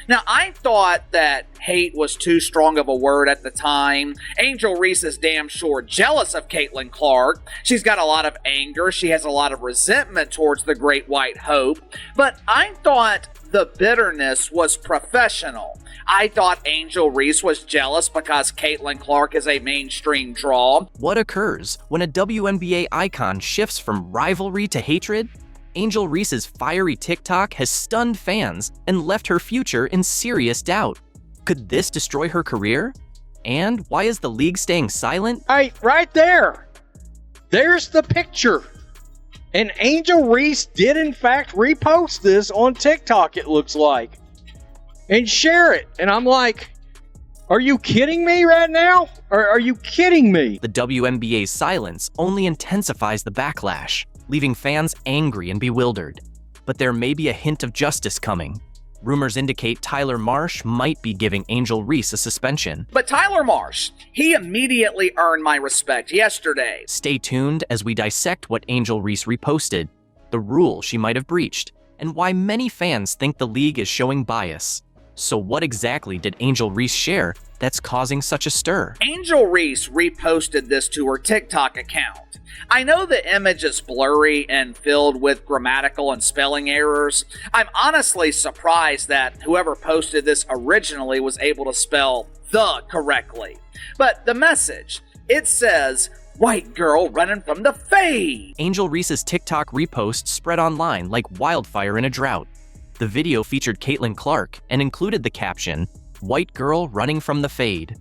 Now, I thought that hate was too strong of a word at the time. Angel Reese is damn sure jealous of Caitlin Clark. She's got a lot of anger. She has a lot of resentment towards the Great White Hope. But I thought the bitterness was professional. I thought Angel Reese was jealous because Caitlin Clark is a mainstream draw. What occurs when a WNBA icon shifts from rivalry to hatred? Angel Reese's fiery TikTok has stunned fans and left her future in serious doubt. Could this destroy her career? And why is the league staying silent? Hey, right there. There's the picture. And Angel Reese did in fact repost this on TikTok, it looks like, and share it. And I'm like, are you kidding me right now? Or are you kidding me? The WNBA's silence only intensifies the backlash, leaving fans angry and bewildered. But there may be a hint of justice coming. Rumors indicate Tyler Marsh might be giving Angel Reese a suspension. But Tyler Marsh, he immediately earned my respect yesterday. Stay tuned as we dissect what Angel Reese reposted, the rule she might have breached, and why many fans think the league is showing bias. So what exactly did Angel Reese share that's causing such a stir? Angel Reese reposted this to her TikTok account. I know the image is blurry and filled with grammatical and spelling errors. I'm honestly surprised that whoever posted this originally was able to spell "the" correctly. But the message, it says, "White girl running from the fade." Angel Reese's TikTok repost spread online like wildfire in a drought. The video featured Caitlin Clark and included the caption, "White girl running from the fade."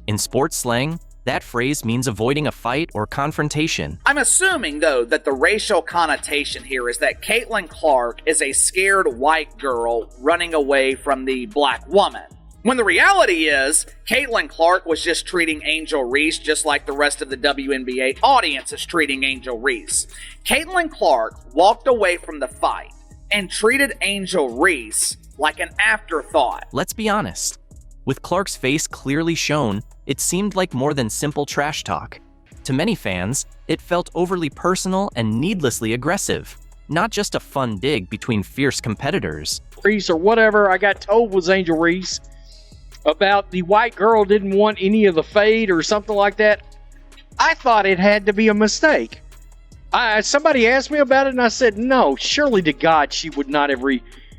In sports slang, that phrase means avoiding a fight or confrontation. I'm assuming, though, that the racial connotation here is that Caitlin Clark is a scared white girl running away from the black woman. When the reality is, Caitlin Clark was just treating Angel Reese just like the rest of the WNBA audience is treating Angel Reese. Caitlin Clark walked away from the fight and treated Angel Reese like an afterthought. Let's be honest. With Clark's face clearly shown, it seemed like more than simple trash talk. To many fans, it felt overly personal and needlessly aggressive, not just a fun dig between fierce competitors. Reese or whatever I got told was Angel Reese about the white girl didn't want any of the fade or something like that. I thought it had to be a mistake. Somebody asked me about it and I said, no, surely to God she would not have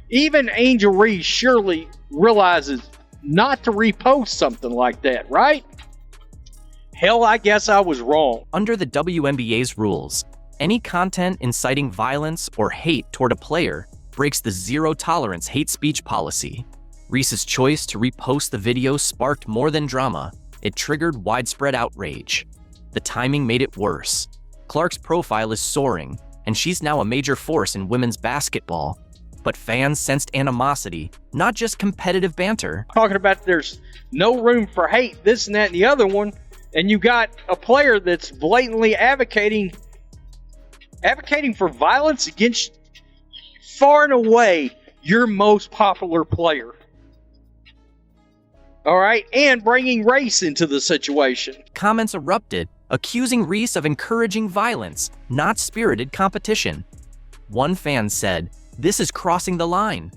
even Angel Reese surely realizes not to repost something like that, right? Hell, I guess I was wrong. Under the WNBA's rules, any content inciting violence or hate toward a player breaks the zero-tolerance hate speech policy. Reese's choice to repost the video sparked more than drama. It triggered widespread outrage. The timing made it worse. Clark's profile is soaring, and she's now a major force in women's basketball. But fans sensed animosity, not just competitive banter. Talking about there's no room for hate, this and that and the other one, and you got a player that's blatantly advocating for violence against far and away your most popular player. All right, and bringing race into the situation. Comments erupted, accusing Reese of encouraging violence, not spirited competition. One fan said, "This is crossing the line.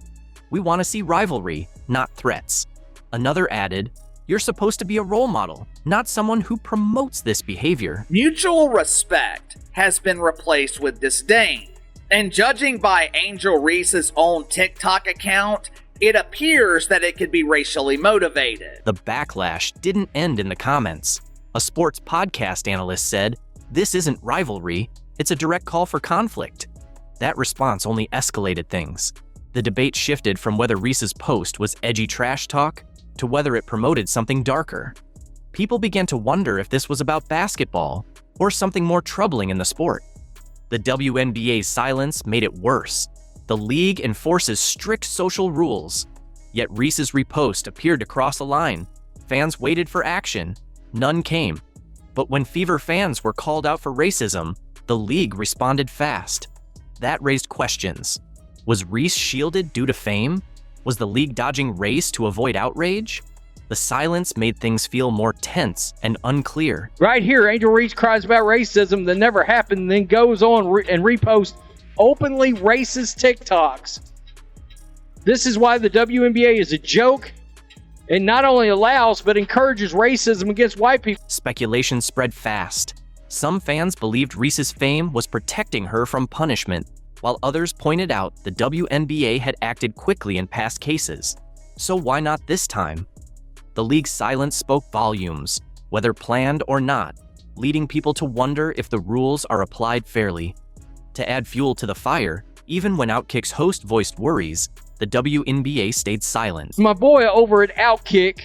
We want to see rivalry, not threats." Another added, "You're supposed to be a role model, not someone who promotes this behavior." Mutual respect has been replaced with disdain. And judging by Angel Reese's own TikTok account, it appears that it could be racially motivated. The backlash didn't end in the comments. A sports podcast analyst said, "This isn't rivalry, it's a direct call for conflict." That response only escalated things. The debate shifted from whether Reese's post was edgy trash talk to whether it promoted something darker. People began to wonder if this was about basketball or something more troubling in the sport. The WNBA's silence made it worse. The league enforces strict social rules. Yet Reese's repost appeared to cross a line. Fans waited for action. None came. But when Fever fans were called out for racism, the league responded fast. That raised questions. Was Reese shielded due to fame? Was the league dodging race to avoid outrage? The silence made things feel more tense and unclear. Right here, Angel Reese cries about racism that never happened, then goes on and reposts openly racist TikToks. This is why the WNBA is a joke and not only allows but encourages racism against white people. Speculation spread fast. Some fans believed Reese's fame was protecting her from punishment, while others pointed out the WNBA had acted quickly in past cases. So why not this time? The league's silence spoke volumes, whether planned or not, leading people to wonder if the rules are applied fairly. To add fuel to the fire, even when Outkick's host voiced worries, the WNBA stayed silent. My boy over at Outkick,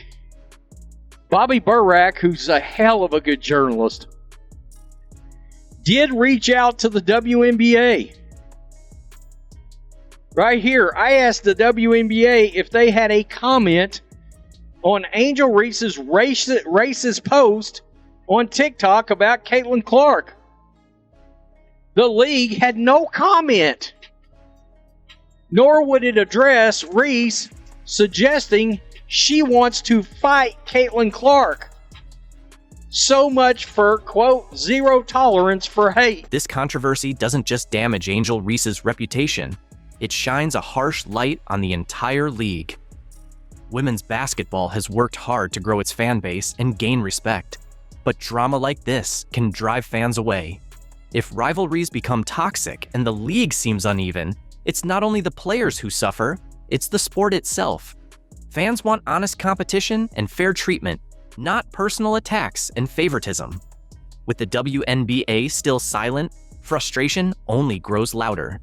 Bobby Burack, who's a hell of a good journalist, did reach out to the WNBA. Right here, I asked the WNBA if they had a comment on Angel Reese's racist post on TikTok about Caitlin Clark. The league had no comment, nor would it address Reese suggesting she wants to fight Caitlin Clark. So much for, quote, zero tolerance for hate. This controversy doesn't just damage Angel Reese's reputation, it shines a harsh light on the entire league. Women's basketball has worked hard to grow its fan base and gain respect, but drama like this can drive fans away. If rivalries become toxic and the league seems uneven, it's not only the players who suffer, it's the sport itself. Fans want honest competition and fair treatment, not personal attacks and favoritism. With the WNBA still silent, frustration only grows louder.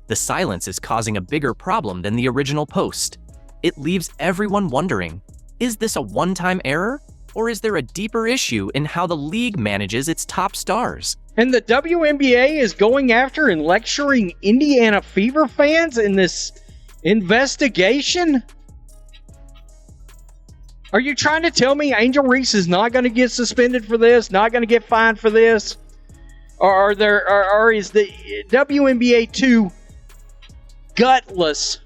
The silence is causing a bigger problem than the original post. It leaves everyone wondering, is this a one-time error, or is there a deeper issue in how the league manages its top stars? And the WNBA is going after and lecturing Indiana Fever fans in this investigation? Are you trying to tell me Angel Reese is not going to get suspended for this, not going to get fined for this? Or is the WNBA too gutless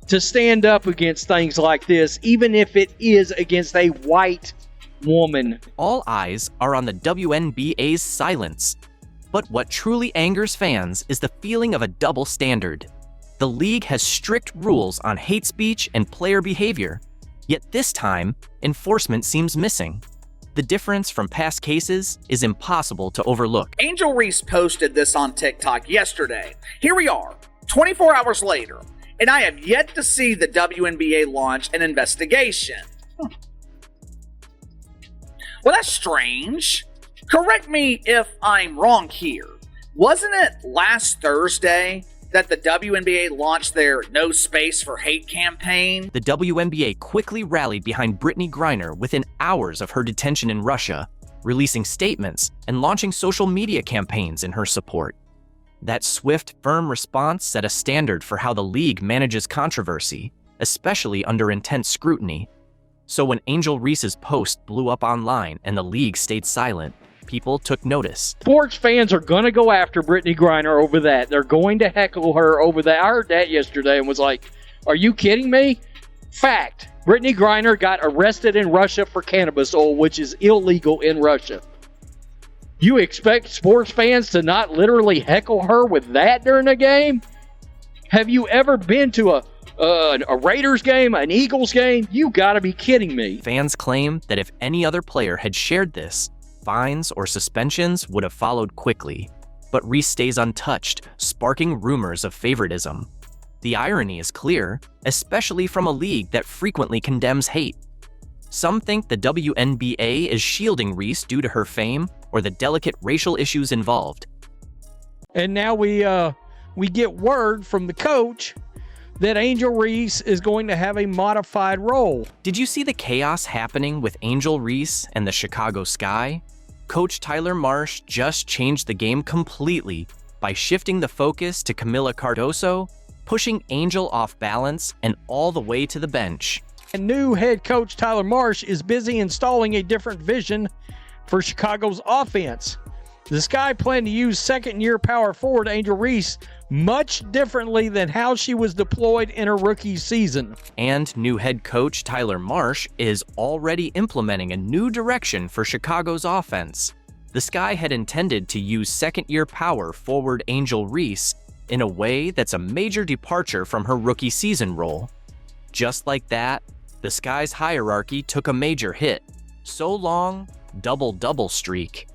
to stand up against things like this, even if it is against a white woman? All eyes are on the WNBA's silence. But what truly angers fans is the feeling of a double standard. The league has strict rules on hate speech and player behavior, yet this time, enforcement seems missing. The difference from past cases is impossible to overlook. Angel Reese posted this on TikTok yesterday. Here we are, 24 hours later, and I have yet to see the WNBA launch an investigation. Well, that's strange. Correct me if I'm wrong here. Wasn't it last Thursday that the WNBA launched their No Space for Hate campaign? The WNBA quickly rallied behind Brittany Griner within hours of her detention in Russia, releasing statements and launching social media campaigns in her support. That swift, firm response set a standard for how the league manages controversy, especially under intense scrutiny. So when Angel Reese's post blew up online and the league stayed silent, people took notice. Sports fans are going to go after Brittany Griner over that. They're going to heckle her over that. I heard that yesterday and was like, are you kidding me? Fact, Brittany Griner got arrested in Russia for cannabis oil, which is illegal in Russia. You expect sports fans to not literally heckle her with that during a game? Have you ever been to a Raiders game, an Eagles game? You gotta be kidding me. Fans claim that if any other player had shared this, fines or suspensions would have followed quickly. But Reese stays untouched, sparking rumors of favoritism. The irony is clear, especially from a league that frequently condemns hate. Some think the WNBA is shielding Reese due to her fame or the delicate racial issues involved. And now we get word from the coach that Angel Reese is going to have a modified role. Did you see the chaos happening with Angel Reese and the Chicago Sky? Coach Tyler Marsh just changed the game completely by shifting the focus to Camila Cardoso, pushing Angel off balance and all the way to the bench. And new head coach Tyler Marsh is busy installing a different vision for Chicago's offense. The Sky plan to use second-year power forward Angel Reese much differently than how she was deployed in her rookie season. And new head coach Tyler Marsh is already implementing a new direction for Chicago's offense. The Sky had intended to use second-year power forward Angel Reese in a way that's a major departure from her rookie season role. Just like that, the Sky's hierarchy took a major hit. So long, double-double streak.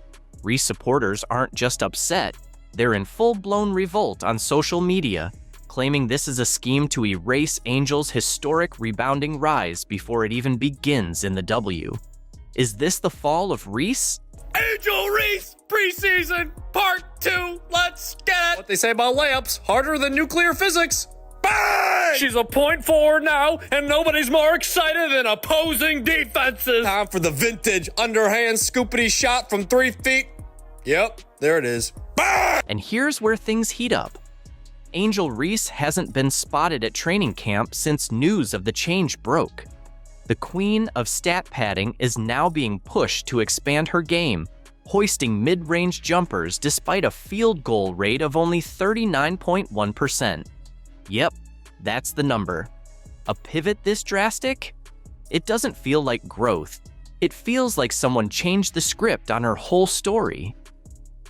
Reese supporters aren't just upset, they're in full-blown revolt on social media, claiming this is a scheme to erase Angel's historic rebounding rise before it even begins in the W. Is this the fall of Reese? Angel Reese preseason part 2. Let's get it. What they say about layups, harder than nuclear physics. Bang! She's a point forward now, and nobody's more excited than opposing defenses. Time for the vintage underhand scoopity shot from 3 feet. Yep, there it is. Bang! And here's where things heat up. Angel Reese hasn't been spotted at training camp since news of the change broke. The queen of stat padding is now being pushed to expand her game, hoisting mid-range jumpers despite a field goal rate of only 39.1%. Yep, that's the number. A pivot this drastic? It doesn't feel like growth. It feels like someone changed the script on her whole story.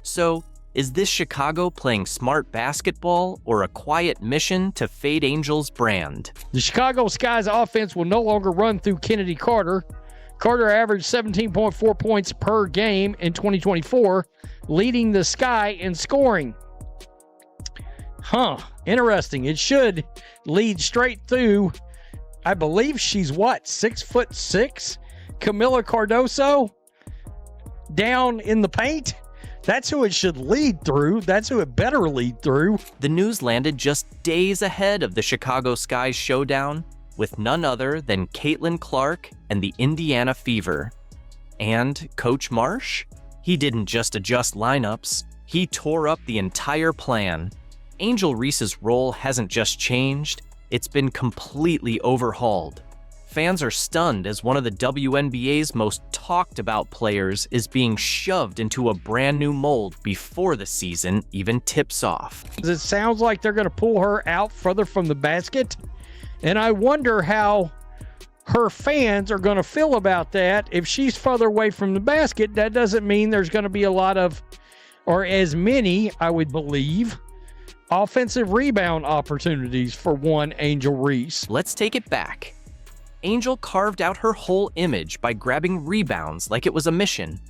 So, is this Chicago playing smart basketball or a quiet mission to fade Angel's brand? The Chicago Sky's offense will no longer run through Kennedy Carter. Carter averaged 17.4 points per game in 2024, leading the Sky in scoring. Interesting. It should lead straight through, I believe she's 6'6"? Camila Cardoso down in the paint. That's who it should lead through. That's who it better lead through. The news landed just days ahead of the Chicago Sky's showdown with none other than Caitlin Clark and the Indiana Fever. And Coach Marsh? He didn't just adjust lineups, he tore up the entire plan. Angel Reese's role hasn't just changed, it's been completely overhauled. Fans are stunned as one of the WNBA's most talked about players is being shoved into a brand new mold before the season even tips off. It sounds like they're going to pull her out further from the basket, and I wonder how her fans are going to feel about that. If she's further away from the basket, that doesn't mean there's going to be a lot of, or as many, I would believe, offensive rebound opportunities for one Angel Reese. Let's take it back. Angel carved out her whole image by grabbing rebounds like it was a mission.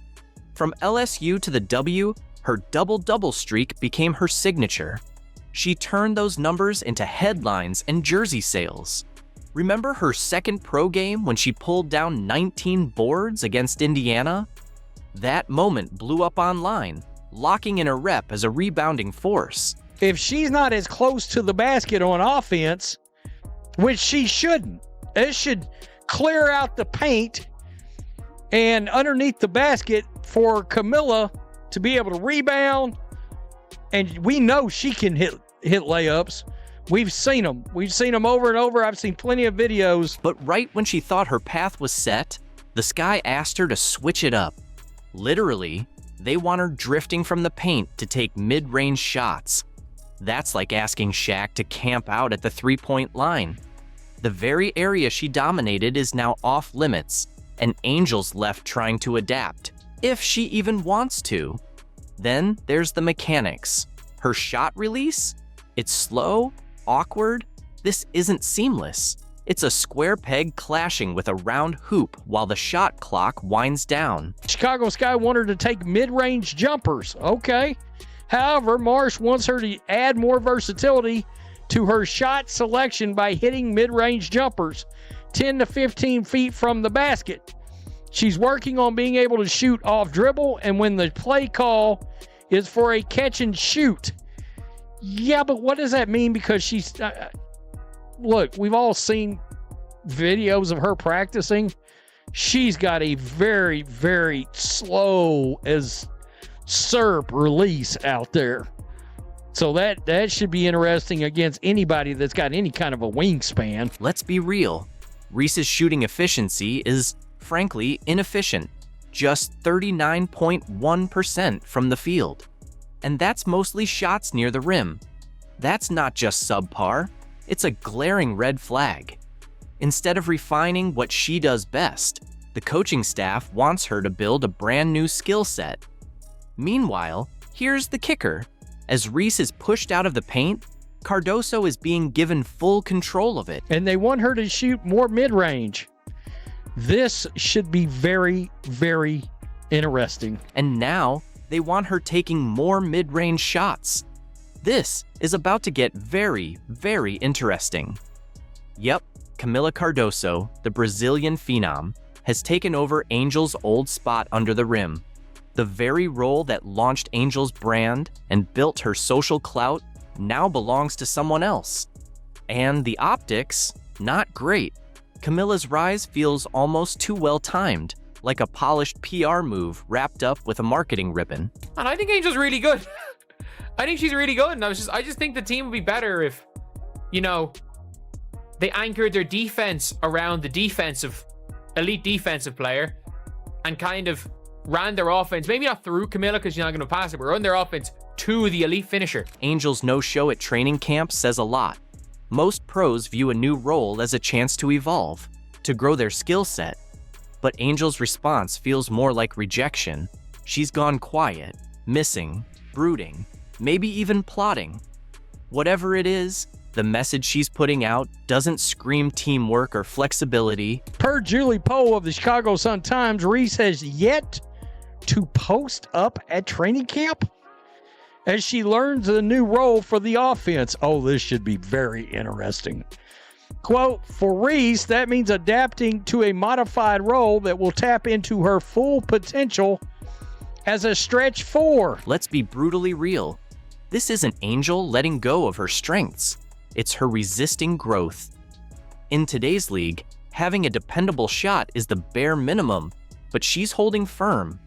From LSU to the W, her double-double streak became her signature. She turned those numbers into headlines and jersey sales. Remember her second pro game when she pulled down 19 boards against Indiana? That moment blew up online, locking in a rep as a rebounding force. If she's not as close to the basket on offense, which she shouldn't, it should clear out the paint and underneath the basket for Camila to be able to rebound. And we know she can hit layups. We've seen them. We've seen them over and over. I've seen plenty of videos. But right when she thought her path was set, the Sky asked her to switch it up. Literally, they want her drifting from the paint to take mid-range shots. That's like asking Shaq to camp out at the three-point line. The very area she dominated is now off limits, and Angel's left trying to adapt, if she even wants to. Then there's the mechanics. Her shot release? It's slow, awkward. This isn't seamless. It's a square peg clashing with a round hoop while the shot clock winds down. Chicago Sky want her to take mid-range jumpers. Okay. However, Marsh wants her to add more versatility to her shot selection by hitting mid-range jumpers 10 to 15 feet from the basket. She's working on being able to shoot off dribble, and when the play call is for a catch and shoot. Yeah, but what does that mean? Because she's... look, we've all seen videos of her practicing. She's got a very, very slow as SERP release out there. So that should be interesting against anybody that's got any kind of a wingspan. Let's be real. Reese's shooting efficiency is, frankly, inefficient. Just 39.1% from the field. And that's mostly shots near the rim. That's not just subpar. It's a glaring red flag. Instead of refining what she does best, the coaching staff wants her to build a brand new skill set. Meanwhile, here's the kicker. As Reese is pushed out of the paint, Cardoso is being given full control of it. And they want her to shoot more mid-range. This should be very, very interesting. And now they want her taking more mid-range shots. This is about to get very, very interesting. Yep, Camila Cardoso, the Brazilian phenom, has taken over Angel's old spot under the rim. The very role that launched Angel's brand and built her social clout now belongs to someone else. And the optics, not great. Camila's rise feels almost too well timed, like a polished PR move wrapped up with a marketing ribbon. And I think Angel's really good. I think she's really good. And I just think the team would be better if, you know, they anchored their defense around the elite defensive player and kind of ran their offense, maybe not through Camila because she's not going to pass it, but run their offense to the elite finisher. Angel's no-show at training camp says a lot. Most pros view a new role as a chance to evolve, to grow their skill set. But Angel's response feels more like rejection. She's gone quiet, missing, brooding, maybe even plotting. Whatever it is, the message she's putting out doesn't scream teamwork or flexibility. Per Julie Poe of the Chicago Sun-Times, Reese has yet to post up at training camp as she learns the new role for the offense. Oh, this should be very interesting. Quote, for Reese, that means adapting to a modified role that will tap into her full potential as a stretch four. Let's be brutally real. This isn't Angel letting go of her strengths. It's her resisting growth. In today's league, having a dependable shot is the bare minimum, but she's holding firm.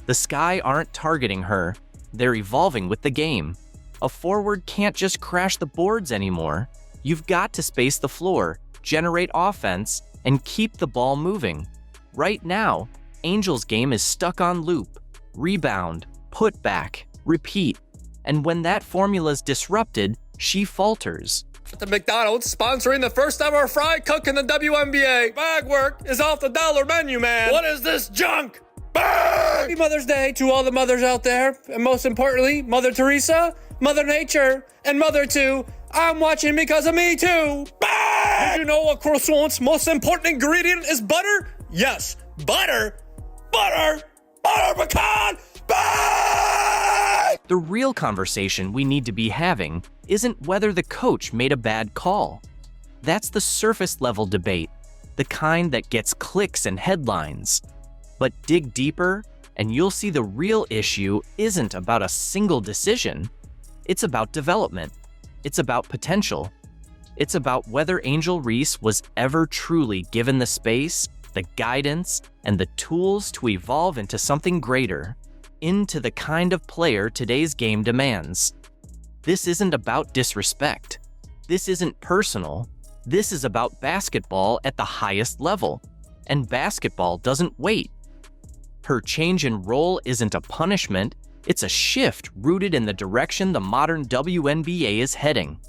The Sky aren't targeting her. They're evolving with the game. A forward can't just crash the boards anymore. You've got to space the floor, generate offense, and keep the ball moving. Right now, Angel's game is stuck on loop. Rebound, put back, repeat. And when that formula's disrupted, she falters. The McDonald's sponsoring the first ever fry cook in the WNBA. Bag work is off the dollar menu, man. What is this junk? Happy Mother's Day to all the mothers out there. And most importantly, Mother Teresa, Mother Nature, and Mother 2. I'm watching because of me too. Did you know a croissant's most important ingredient is butter? Yes, butter. Butter. Butter pecan. The real conversation we need to be having isn't whether the coach made a bad call. That's the surface level debate, the kind that gets clicks and headlines. But dig deeper, and you'll see the real issue isn't about a single decision. It's about development. It's about potential. It's about whether Angel Reese was ever truly given the space, the guidance, and the tools to evolve into something greater, into the kind of player today's game demands. This isn't about disrespect. This isn't personal. This is about basketball at the highest level. And basketball doesn't wait. Her change in role isn't a punishment, it's a shift rooted in the direction the modern WNBA is heading.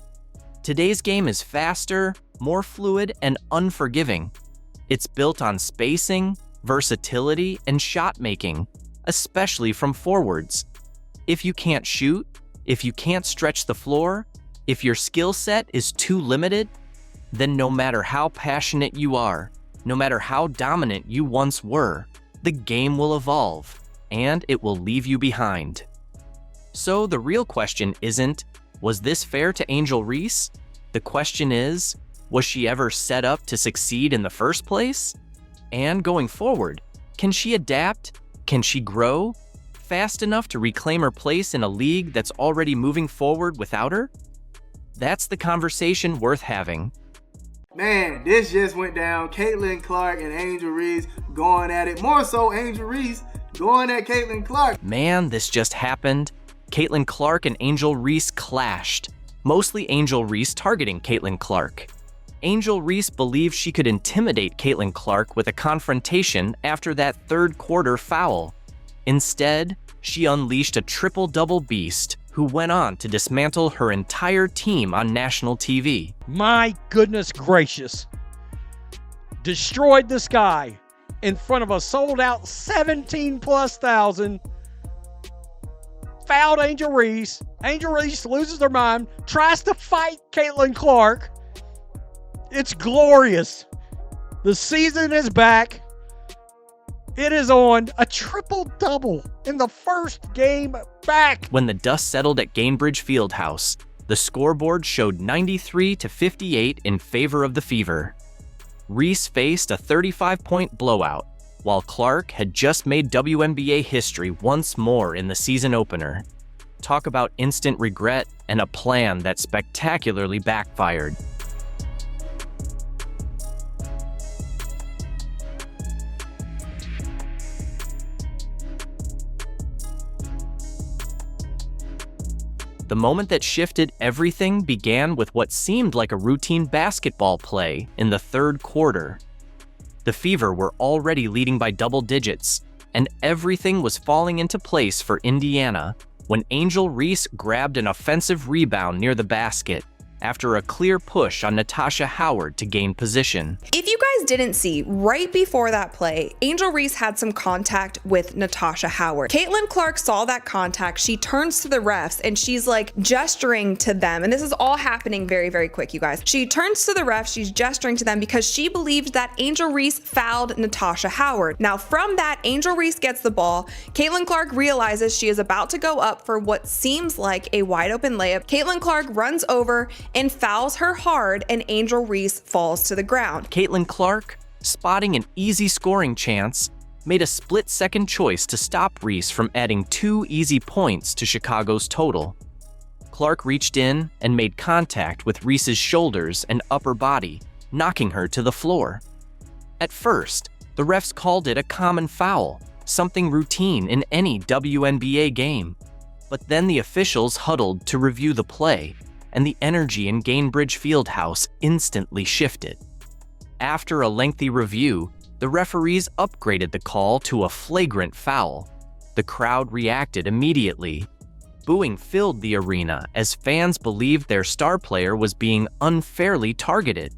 Today's game is faster, more fluid, and unforgiving. It's built on spacing, versatility, and shot making, especially from forwards. If you can't shoot, if you can't stretch the floor, if your skill set is too limited, then no matter how passionate you are, no matter how dominant you once were, the game will evolve, and it will leave you behind. So the real question isn't, was this fair to Angel Reese? The question is, was she ever set up to succeed in the first place? And going forward, can she adapt? Can she grow fast enough to reclaim her place in a league that's already moving forward without her? That's the conversation worth having. Man, this just went down. Caitlin Clark and Angel Reese going at it. More so, Angel Reese going at Caitlin Clark. Man, this just happened. Caitlin Clark and Angel Reese clashed. Mostly Angel Reese targeting Caitlin Clark. Angel Reese believed she could intimidate Caitlin Clark with a confrontation after that third quarter foul. Instead, she unleashed a triple-double beast who went on to dismantle her entire team on national TV. My goodness gracious. Destroyed the Sky in front of a sold-out 17,000+ fouled Angel Reese. Angel Reese loses her mind, tries to fight Caitlin Clark. It's glorious. The season is back. It is on. A triple-double in the first game back. When the dust settled at Gainbridge Fieldhouse, the scoreboard showed 93-58 in favor of the Fever. Reese faced a 35-point blowout, while Clark had just made WNBA history once more in the season opener. Talk about instant regret and a plan that spectacularly backfired. The moment that shifted everything began with what seemed like a routine basketball play in the third quarter. The Fever were already leading by double digits, and everything was falling into place for Indiana when Angel Reese grabbed an offensive rebound near the basket after a clear push on Natasha Howard to gain position. If you guys didn't see, right before that play, Angel Reese had some contact with Natasha Howard. Caitlin Clark saw that contact. She turns to the refs and she's like gesturing to them. And this is all happening very, very quick, you guys. She turns to the refs, she's gesturing to them because she believed that Angel Reese fouled Natasha Howard. Now from that, Angel Reese gets the ball. Caitlin Clark realizes she is about to go up for what seems like a wide open layup. Caitlin Clark runs over and fouls her hard, and Angel Reese falls to the ground. Caitlin Clark, spotting an easy scoring chance, made a split-second choice to stop Reese from adding 2 easy points to Chicago's total. Clark reached in and made contact with Reese's shoulders and upper body, knocking her to the floor. At first, the refs called it a common foul, something routine in any WNBA game. But then the officials huddled to review the play, and the energy in Gainbridge Fieldhouse instantly shifted. After a lengthy review, the referees upgraded the call to a flagrant foul. The crowd reacted immediately. Booing filled the arena as fans believed their star player was being unfairly targeted.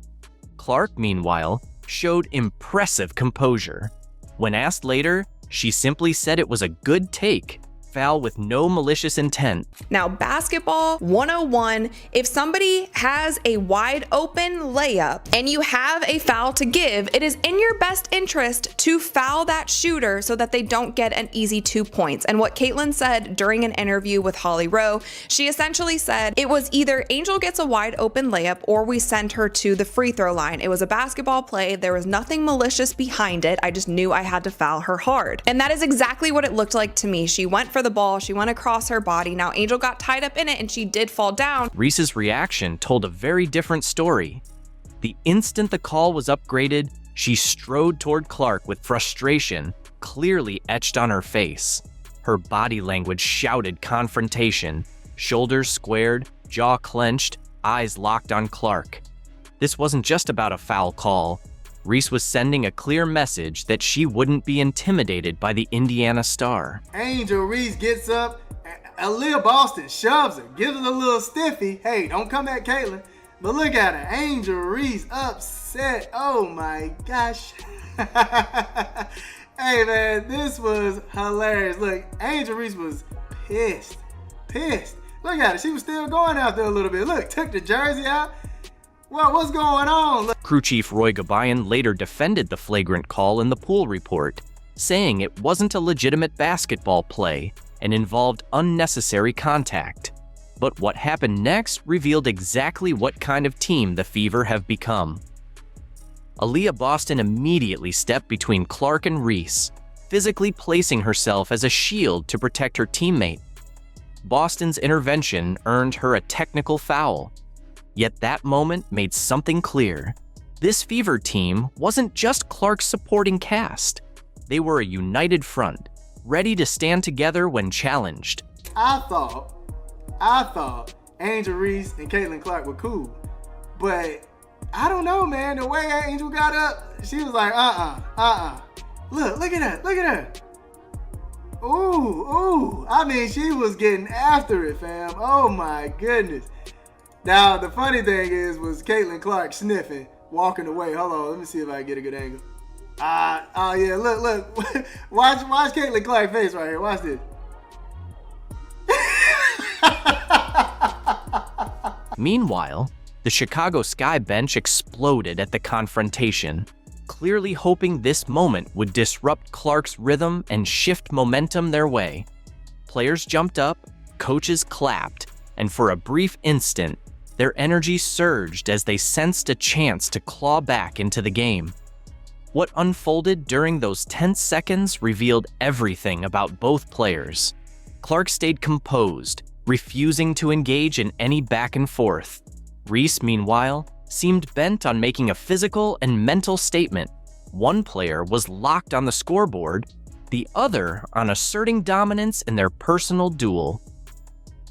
Clark, meanwhile, showed impressive composure. When asked later, she simply said it was a good take, foul with no malicious intent. Now, basketball 101, if somebody has a wide open layup and you have a foul to give, it is in your best interest to foul that shooter so that they don't get an easy 2 points. And what Caitlin said during an interview with Holly Rowe, she essentially said it was either Angel gets a wide open layup or we send her to the free throw line. It was a basketball play. There was nothing malicious behind it. I just knew I had to foul her hard. And that is exactly what it looked like to me. She went for the ball, she went across her body. Now Angel got tied up in it and she did fall down. Reese's reaction told a very different story. The instant the call was upgraded, she strode toward Clark with frustration clearly etched on her face. Her body language shouted confrontation, shoulders squared, jaw clenched, eyes locked on Clark. This wasn't just about a foul call. Reese was sending a clear message that she wouldn't be intimidated by the Indiana star. Angel Reese gets up, Aaliyah Boston shoves her, gives her a little stiffy. Hey, don't come at Caitlin. But look at her, Angel Reese upset. Oh my gosh. Hey man, this was hilarious. Look, Angel Reese was pissed. Look at her, she was still going out there a little bit. Look, took the jersey out. Well, what's going on? Look. Crew Chief Roy Gabayan later defended the flagrant call in the pool report, saying it wasn't a legitimate basketball play and involved unnecessary contact. But what happened next revealed exactly what kind of team the Fever have become. Aaliyah Boston immediately stepped between Clark and Reese, physically placing herself as a shield to protect her teammate. Boston's intervention earned her a technical foul. Yet that moment made something clear. This Fever team wasn't just Clark's supporting cast. They were a united front, ready to stand together when challenged. I thought Angel Reese and Caitlin Clark were cool. But I don't know, man. The way Angel got up, she was like, Look at her. Ooh. I mean, she was getting after it, fam. Oh my goodness. Now, the funny thing was Caitlin Clark sniffing, walking away. Hold on, let me see if I can get a good angle. Oh yeah, look. Watch Caitlin Clark's face right here. Watch this. Meanwhile, the Chicago Sky bench exploded at the confrontation, clearly hoping this moment would disrupt Clark's rhythm and shift momentum their way. Players jumped up, coaches clapped, and for a brief instant, their energy surged as they sensed a chance to claw back into the game. What unfolded during those tense seconds revealed everything about both players. Clark stayed composed, refusing to engage in any back and forth. Reese, meanwhile, seemed bent on making a physical and mental statement. One player was locked on the scoreboard, the other on asserting dominance in their personal duel.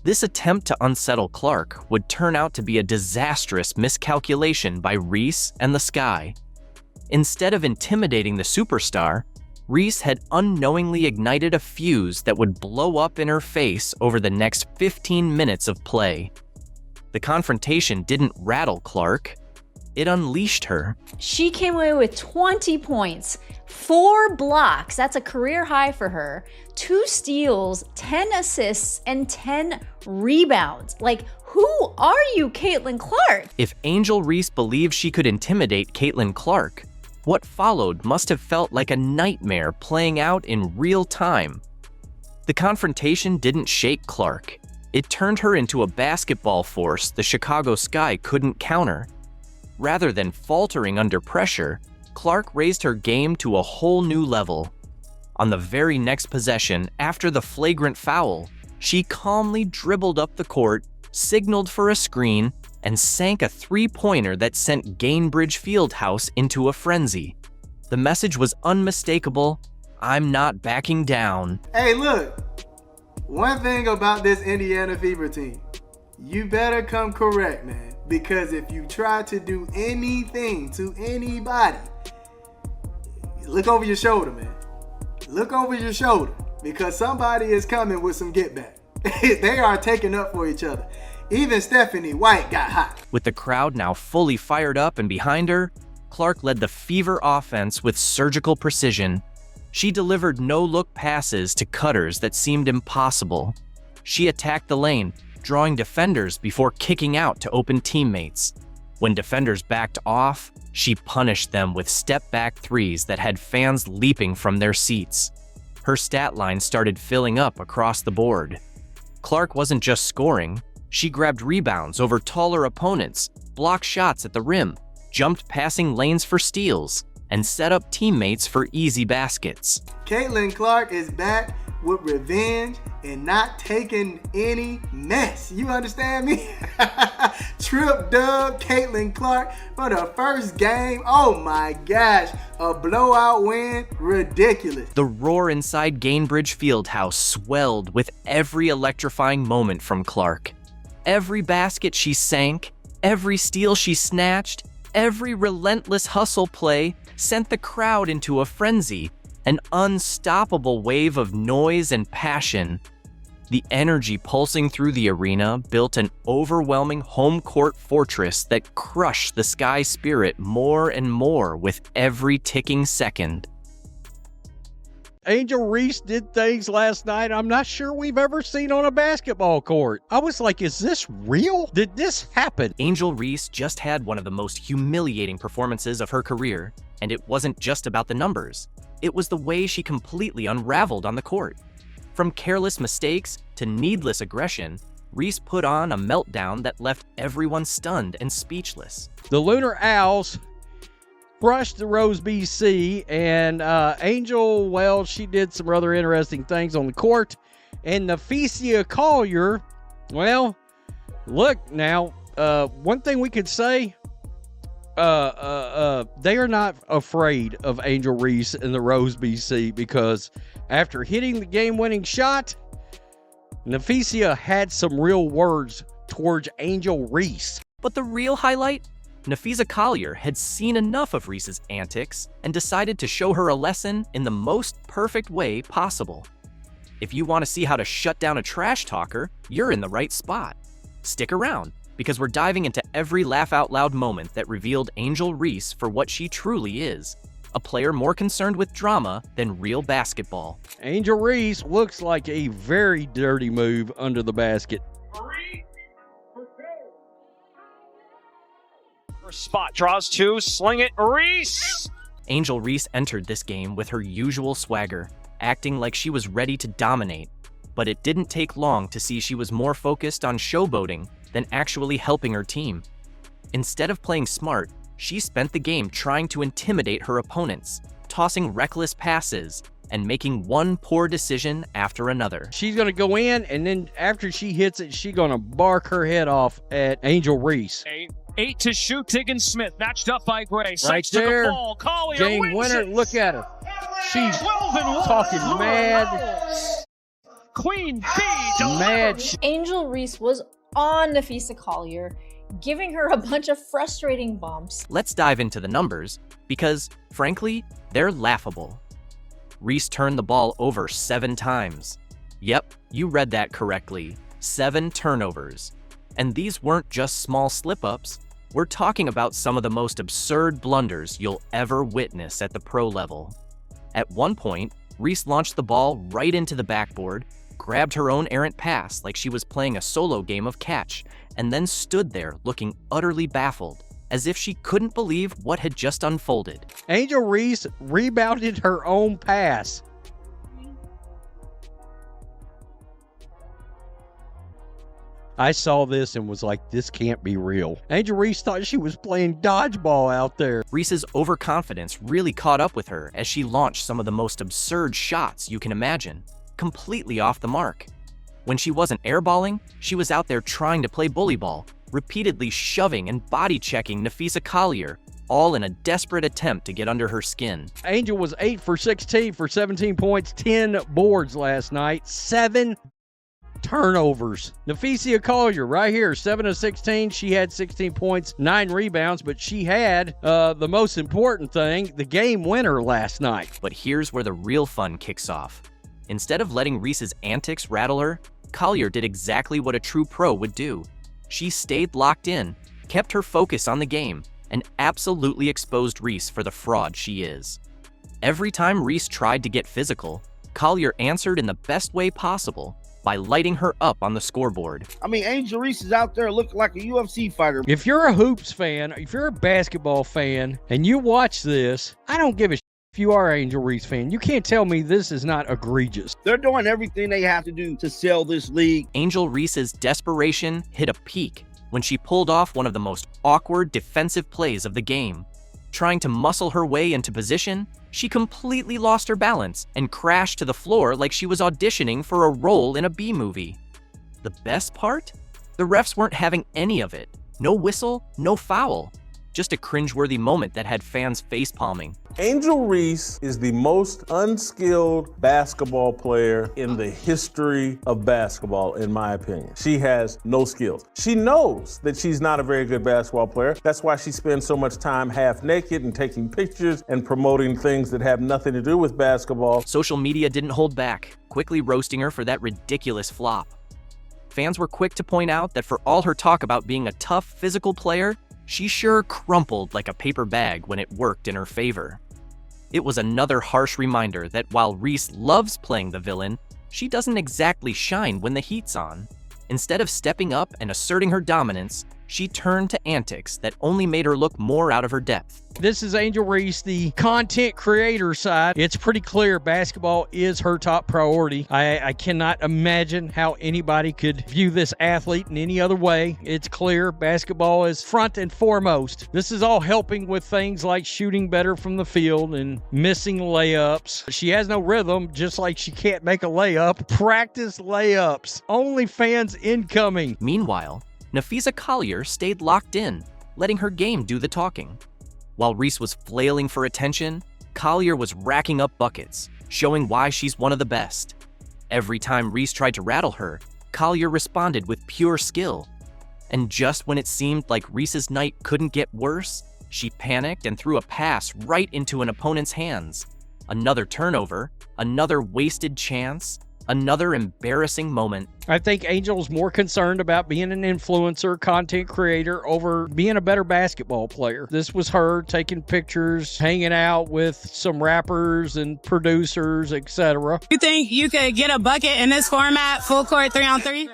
This attempt to unsettle Clark would turn out to be a disastrous miscalculation by Reese and the Sky. Instead of intimidating the superstar, Reese had unknowingly ignited a fuse that would blow up in her face over the next 15 minutes of play. The confrontation didn't rattle Clark, it unleashed her. She came away with 20 points, 4 blocks, that's a career high for her, 2 steals, 10 assists, and 10 rebounds. Like, who are you, Caitlin Clark? If Angel Reese believed she could intimidate Caitlin Clark, what followed must have felt like a nightmare playing out in real time. The confrontation didn't shake Clark. It turned her into a basketball force the Chicago Sky couldn't counter. Rather than faltering under pressure, Clark raised her game to a whole new level. On the very next possession, after the flagrant foul, she calmly dribbled up the court, signaled for a screen, and sank a three-pointer that sent Gainbridge Fieldhouse into a frenzy. The message was unmistakable: I'm not backing down. Hey, look. One thing about this Indiana Fever team, you better come correct, man. Because if you try to do anything to anybody, look over your shoulder, man. Look over your shoulder. Because somebody is coming with some get back. They are taking up for each other. Even Stephanie White got hot. With the crowd now fully fired up and behind her, Clark led the Fever offense with surgical precision. She delivered no-look passes to cutters that seemed impossible. She attacked the lane, drawing defenders before kicking out to open teammates. When defenders backed off, she punished them with step-back threes that had fans leaping from their seats. Her stat line started filling up across the board. Clark wasn't just scoring. She grabbed rebounds over taller opponents, blocked shots at the rim, jumped passing lanes for steals, and set up teammates for easy baskets. Caitlin Clark is back with revenge and not taking any mess. You understand me? Trip dub Caitlin Clark for the first game. Oh my gosh, a blowout win, ridiculous. The roar inside Gainbridge Fieldhouse swelled with every electrifying moment from Clark. Every basket she sank, every steal she snatched, every relentless hustle play sent the crowd into a frenzy, an unstoppable wave of noise and passion. The energy pulsing through the arena built an overwhelming home court fortress that crushed the Sky spirit more and more with every ticking second. Angel Reese did things last night I'm not sure we've ever seen on a basketball court. I was like, is this real? Did this happen? Angel Reese just had one of the most humiliating performances of her career, and it wasn't just about the numbers. It was the way she completely unraveled on the court. From careless mistakes to needless aggression, Reese put on a meltdown that left everyone stunned and speechless. The Lunar Owls crushed the Rose BC, and Angel, well, she did some rather interesting things on the court. And Nephesia Collier, well, look now, one thing we could say, they are not afraid of Angel Reese and the Rose BC, because after hitting the game-winning shot, Nephesia had some real words towards Angel Reese. But the real highlight? Nephesia Collier had seen enough of Reese's antics and decided to show her a lesson in the most perfect way possible. If you want to see how to shut down a trash talker, you're in the right spot. Stick around, because we're diving into every laugh-out-loud moment that revealed Angel Reese for what she truly is, a player more concerned with drama than real basketball. Angel Reese looks like a very dirty move under the basket. Spot draws two, sling it, Reese! Angel Reese entered this game with her usual swagger, acting like she was ready to dominate. But it didn't take long to see she was more focused on showboating than actually helping her team. Instead of playing smart, she spent the game trying to intimidate her opponents, tossing reckless passes, and making one poor decision after another. She's going to go in, and then after she hits it, she's going to bark her head off at Angel Reese. Eight to shoot, Tiggins Smith, matched up by Gray. Right Sights there. to the ball. Collier Game wins winner, it. look at her. She's 12-1. talking mad. Queen Bee Mad. delivers. Angel Reese was on Nafisa Collier, giving her a bunch of frustrating bumps. Let's dive into the numbers, because, frankly, they're laughable. Reese turned the ball over 7 times. Yep, you read that correctly. 7 turnovers. And these weren't just small slip-ups. We're talking about some of the most absurd blunders you'll ever witness at the pro level. At one point, Reese launched the ball right into the backboard, grabbed her own errant pass like she was playing a solo game of catch, and then stood there looking utterly baffled, as if she couldn't believe what had just unfolded. Angel Reese rebounded her own pass. I saw this and was like, this can't be real. Angel Reese thought she was playing dodgeball out there. Reese's overconfidence really caught up with her as she launched some of the most absurd shots you can imagine, completely off the mark. When she wasn't airballing, she was out there trying to play bully ball, repeatedly shoving and body checking Nafisa Collier, all in a desperate attempt to get under her skin. Angel was 8 for 16 for 17 points, 10 boards last night, 7 turnovers. Nafisa Collier right here, 7 of 16. She had 16 points, 9 rebounds, but she had the most important thing, the game winner last night. But here's where the real fun kicks off. Instead of letting Reese's antics rattle her, Collier did exactly what a true pro would do. She stayed locked in, kept her focus on the game, and absolutely exposed Reese for the fraud she is. Every time Reese tried to get physical, Collier answered in the best way possible, by lighting her up on the scoreboard. I mean, Angel Reese is out there looking like a UFC fighter. If you're a hoops fan, if you're a basketball fan, and you watch this, I don't give a shit if you are an Angel Reese fan. You can't tell me this is not egregious. They're doing everything they have to do to sell this league. Angel Reese's desperation hit a peak when she pulled off one of the most awkward defensive plays of the game. Trying to muscle her way into position, she completely lost her balance and crashed to the floor like she was auditioning for a role in a B-movie. The best part? The refs weren't having any of it. No whistle, no foul. Just a cringeworthy moment that had fans facepalming. Angel Reese is the most unskilled basketball player in the history of basketball, in my opinion. She has no skills. She knows that she's not a very good basketball player. That's why she spends so much time half naked and taking pictures and promoting things that have nothing to do with basketball. Social media didn't hold back, quickly roasting her for that ridiculous flop. Fans were quick to point out that for all her talk about being a tough, physical player, she sure crumpled like a paper bag when it worked in her favor. It was another harsh reminder that while Reese loves playing the villain, she doesn't exactly shine when the heat's on. Instead of stepping up and asserting her dominance, she turned to antics that only made her look more out of her depth. This is Angel Reese, the content creator side. It's pretty clear basketball is her top priority. I cannot imagine how anybody could view this athlete in any other way. It's clear basketball is front and foremost. This is all helping with things like shooting better from the field and missing layups. She has no rhythm, just like she can't make a layup. Practice layups. OnlyFans incoming. Meanwhile, Nafisa Collier stayed locked in, letting her game do the talking. While Reese was flailing for attention, Collier was racking up buckets, showing why she's one of the best. Every time Reese tried to rattle her, Collier responded with pure skill. And just when it seemed like Reese's night couldn't get worse, she panicked and threw a pass right into an opponent's hands. Another turnover, another wasted chance, another embarrassing moment. I think Angel's more concerned about being an influencer, content creator, over being a better basketball player. This was her taking pictures, hanging out with some rappers and producers, etc. You think you could get a bucket in this format, full court 3-on-3?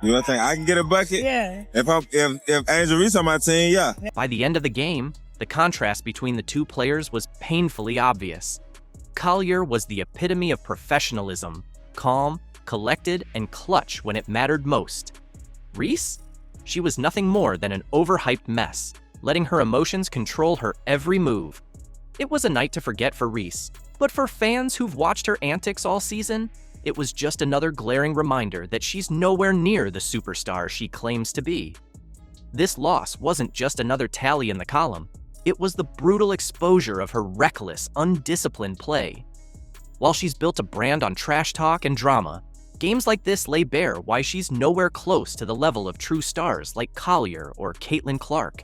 You know, think I can get a bucket? Yeah. If Angel Reese on my team, yeah. By the end of the game, the contrast between the two players was painfully obvious. Collier was the epitome of professionalism, calm, collected, and clutch when it mattered most. Reese? She was nothing more than an overhyped mess, letting her emotions control her every move. It was a night to forget for Reese, but for fans who've watched her antics all season, it was just another glaring reminder that she's nowhere near the superstar she claims to be. This loss wasn't just another tally in the column, it was the brutal exposure of her reckless, undisciplined play. While she's built a brand on trash talk and drama, games like this lay bare why she's nowhere close to the level of true stars like Collier or Caitlin Clark.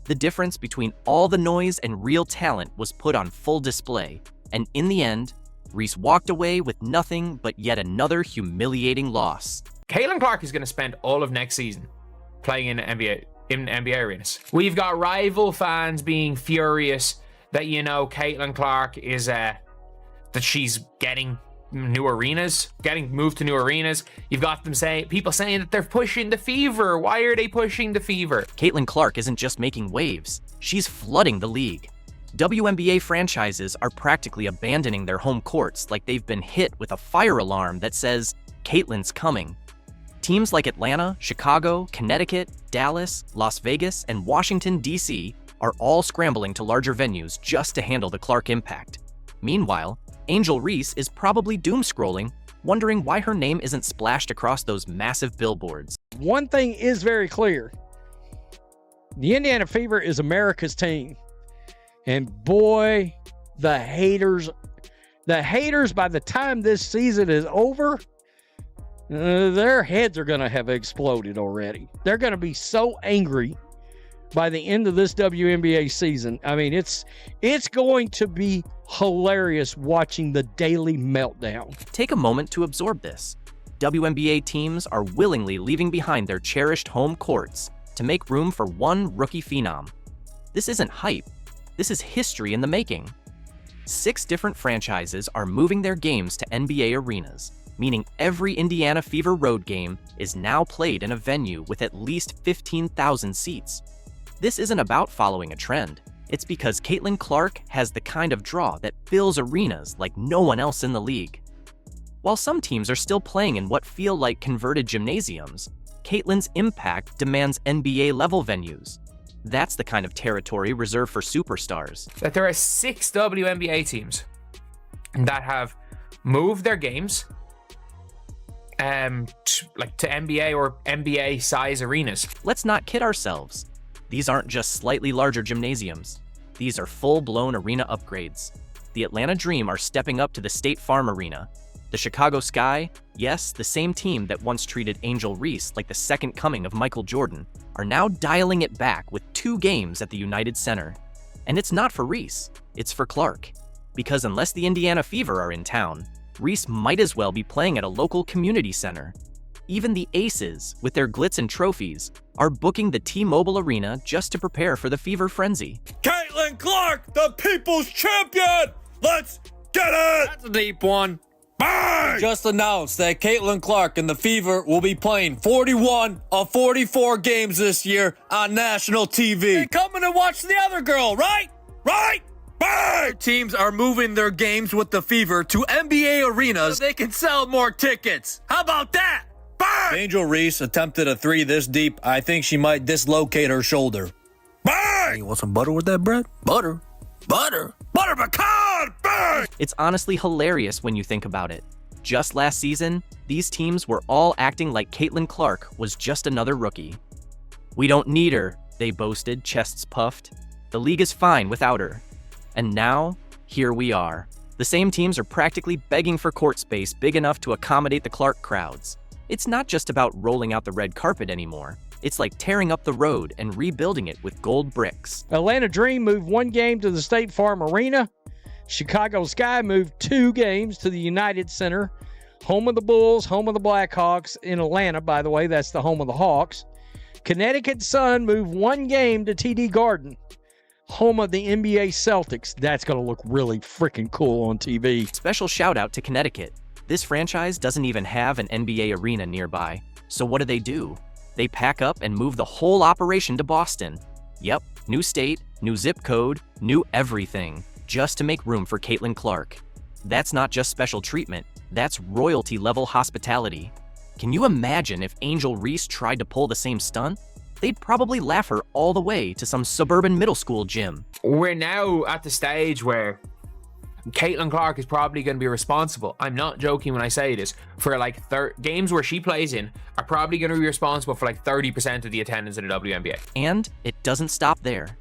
The difference between all the noise and real talent was put on full display, and in the end, Reese walked away with nothing but yet another humiliating loss. Caitlin Clark is going to spend all of next season playing in NBA arenas. We've got rival fans being furious that, you know, Caitlin Clark is that she's getting new arenas, getting moved to new arenas. You've got people saying that they're pushing the fever. Why are they pushing the fever? Caitlin Clark isn't just making waves, she's flooding the league. WNBA franchises are practically abandoning their home courts like they've been hit with a fire alarm that says, Caitlin's coming. Teams like Atlanta, Chicago, Connecticut, Dallas, Las Vegas, and Washington, D.C. are all scrambling to larger venues just to handle the Clark impact. Meanwhile, Angel Reese is probably doom-scrolling, wondering why her name isn't splashed across those massive billboards. One thing is very clear. The Indiana Fever is America's team. And boy, the haters, by the time this season is over, their heads are going to have exploded already. They're going to be so angry by the end of this WNBA season. I mean, it's going to be hilarious watching the daily meltdown. Take a moment to absorb this. WNBA teams are willingly leaving behind their cherished home courts to make room for one rookie phenom. This isn't hype. This is history in the making. 6 different franchises are moving their games to NBA arenas, meaning every Indiana Fever road game is now played in a venue with at least 15,000 seats. This isn't about following a trend. It's because Caitlin Clark has the kind of draw that fills arenas like no one else in the league. While some teams are still playing in what feel like converted gymnasiums, Caitlin's impact demands NBA-level venues. That's the kind of territory reserved for superstars. That there are 6 WNBA teams that have moved their games to NBA or NBA size arenas. Let's not kid ourselves. These aren't just slightly larger gymnasiums. These are full-blown arena upgrades. The Atlanta Dream are stepping up to the State Farm Arena. The Chicago Sky, yes, the same team that once treated Angel Reese like the second coming of Michael Jordan, are now dialing it back with 2 games at the United Center. And it's not for Reese, it's for Clark. Because unless the Indiana Fever are in town, Reese might as well be playing at a local community center. Even the Aces, with their glitz and trophies, are booking the T-Mobile Arena just to prepare for the Fever frenzy. Caitlin Clark, the people's champion! Let's get it! That's a deep one. Bang! Just announced that Caitlin Clark and the Fever will be playing 41 of 44 games this year on national TV. Hey, coming to watch the other girl, right? Right? Bang! Teams are moving their games with the Fever to NBA arenas so they can sell more tickets. How about that? Bang! Angel Reese attempted a 3 this deep. I think she might dislocate her shoulder. Bang! You want some butter with that bread? Butter. Butter. Butter pecan! Bang! It's honestly hilarious when you think about it. Just last season, these teams were all acting like Caitlin Clark was just another rookie. We don't need her, they boasted, chests puffed. The league is fine without her. And now, here we are. The same teams are practically begging for court space big enough to accommodate the Clark crowds. It's not just about rolling out the red carpet anymore. It's like tearing up the road and rebuilding it with gold bricks. Atlanta Dream moved 1 game to the State Farm Arena. Chicago Sky moved 2 games to the United Center. Home of the Bulls, home of the Blackhawks. In Atlanta, by the way, that's the home of the Hawks. Connecticut Sun moved 1 game to TD Garden. Home of the NBA Celtics. That's going to look really freaking cool on TV. Special shout out to Connecticut. This franchise doesn't even have an NBA arena nearby, so what do? They pack up and move the whole operation to Boston. Yep, new state, new zip code, new everything, just to make room for Caitlin Clark. That's not just special treatment, that's royalty-level hospitality. Can you imagine if Angel Reese tried to pull the same stunt? They'd probably laugh her all the way to some suburban middle school gym. We're now at the stage where Caitlin Clark is probably going to be responsible. I'm not joking when I say this. For like games where she plays in are probably going to be responsible for like 30% of the attendance in the WNBA. And it doesn't stop there.